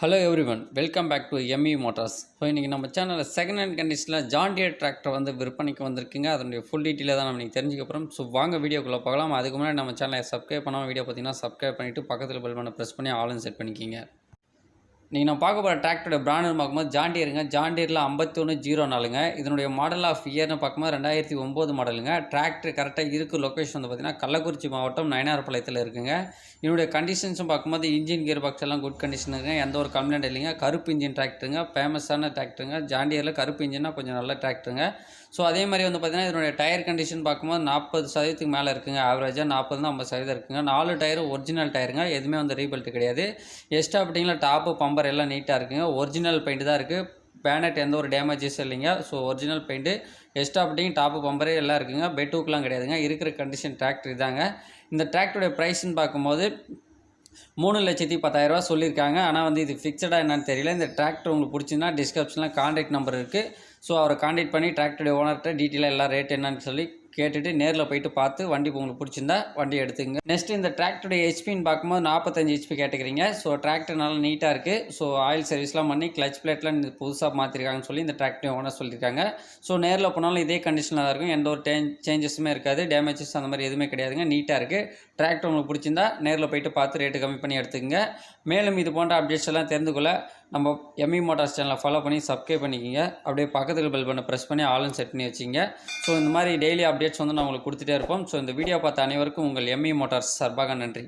Hello everyone, welcome back to ME Motors. So இன்னைக்கு நம்ம சேனல்ல செகண்ட் ஹேண்ட் கண்டிஷன்ல ஜான் டியர் டிராக்டர் வந்து விற்பனைக்கு வந்திருக்குங்க. அதனுடைய ஃபுல் டீடைல் தான் நம்ம தெரிஞ்சுக்க போறோம். ஸோ வாங்க வீடியோக்குள்ள போகலாம். அதுக்கு முன்னாடி நம்ம சேனலை சப்ஸ்கிரைப் பண்ணாம வீடியோ பார்த்தீங்கன்னா சப்ஸ்கிரைப் பண்ணிட்டு பக்கத்துல பெல் பட்டனை பிரஸ் பண்ணி ஆல் செட் பண்ணிக்கிங்க. நீங்கள் நான் பார்க்க போகிற டிராக்டரோட பிராண்டு பார்க்கும்போது ஜான் டியருங்க. ஜான் டியரில் 5104ங்க. இதனுடைய மாடல் ஆஃப் இயர்னு பார்க்கும்போது 2009 மாடலுங்க. டிராக்டர் கரெக்டாக இருக்குது. லொக்கேஷன் வந்து பார்த்திங்கன்னா கள்ளக்குறிச்சி மாவட்டம் நைனார்பாளையத்தில் இருக்குங்க. இதனுடைய கண்டிஷன்ஸும் பார்க்கும்போது இன்ஜின் கியர் பாக்ஸ் எல்லாம் குட் கண்டிஷனுங்க. எந்த ஒரு கம்ப்ளைண்ட் இல்லைங்க. கருப்பு இன்ஜின் டிராக்டருங்க. ஃபேமஸான டிராக்டருங்க. ஜான் டியரில் கருப்பு இன்ஜின்னா கொஞ்சம் நல்ல டிராக்டருங்க. ஸோ அதே மாதிரி வந்து பார்த்திங்கன்னா இதனுடைய டயர் கண்டிஷன் பார்க்கும்போது 40% மேலே இருக்குங்க. ஆவரேஜாக 40-50% இருக்குங்க. 4 டயரும் ஒரிஜினல் டயருங்க. எதுவுமே வந்து ரீபெல்ட் கிடையாது. எக்ஸ்ட்ரா அப்படிங்களா டாப்பு பம்பர் எல்லாம் நீட்டாக இருக்குங்க. ஒரிஜினல் பெயிண்ட் தான் இருக்குது. பேனட் எந்த ஒரு டேமேஜஸும் இல்லைங்க. ஸோ ஒரிஜினல் பெயிண்ட்டு எக்ஸ்ட்ரா அப்படிங்க டாப்பு பம்பரே எல்லாம் இருக்குங்க. பெட்டூக்கெலாம் கிடையாதுங்க. இருக்கிற கண்டிஷன் டிராக்டர் இதாங்க. இந்த டிராக்டருடைய ப்ரைஸ்ன்னு பார்க்கும்போது 3,10,000 சொல்லியிருக்காங்க. ஆனால் வந்து இது ஃபிக்ஸடாக என்னன்னு தெரியல. இந்த டிராக்டர் உங்களுக்கு பிடிச்சிருந்தா டிஸ்கிரிப்ஷனில் கான்டாக்ட் நம்பர் இருக்குது. ஸோ அவரை கான்டாக்ட் பண்ணி டிராக்டருடைய ஓனர்கிட்ட டீட்டெயிலாக எல்லாம் ரேட் என்னன்னு சொல்லி கேட்டுட்டு நேரில் போயிட்டு பார்த்து வண்டி உங்களுக்கு பிடிச்சிருந்தா வண்டி எடுத்துங்க. நெக்ஸ்ட் இந்த டிராக்டருடைய ஹெச்பின்னு பார்க்கும்போது 45 ஹெச்பி கேட்டுக்கிறீங்க. ஸோ டிராக்டர் நல்லா நீட்டாக இருக்குது. ஸோ ஆயில் சர்வீஸ்லாம் பண்ணி கிளச் பிளேட்லாம் புதுசாக மாற்றிருக்காங்கன்னு சொல்லி இந்த டிராக்டர் ஓனர் சொல்லியிருக்காங்க. ஸோ நேரில் போனாலும் இதே கண்டிஷனில் தான் இருக்கும். எந்த ஒரு சேஞ்சஸுமே இருக்காது. டேமேஜஸ் அந்த மாதிரி எதுவுமே கிடையாதுங்க. நீட்டாக இருக்குது. டிராக்டர் உங்களுக்கு பிடிச்சிருந்தா நேரில் போயிட்டு பார்த்து ரேட்டு கம்மி பண்ணி எடுத்துக்கங்க. மேலும் இது போன்ற அப்டேட்ஸ் எல்லாம் தெரிந்து கொள்ள நம்ம எம்இ மோட்டார்ஸ் சேனலை ஃபாலோ பண்ணி சப்ஸ்கிரைப் பண்ணிக்கிங்க. அப்படியே பக்கத்தில் பெல் பண்ண ப்ரெஸ் பண்ணி ஆல்னு செட் பண்ணி வச்சிங்க. ஸோ இந்த மாதிரி டெய்லி அப்டேட்ஸ் வந்து நான் உங்களுக்கு கொடுத்துட்டே இருப்போம். ஸோ இந்த வீடியோ பார்த்த அனைவருக்கும் உங்கள் எம்இ மோட்டார்ஸ் சார்பாக நன்றி.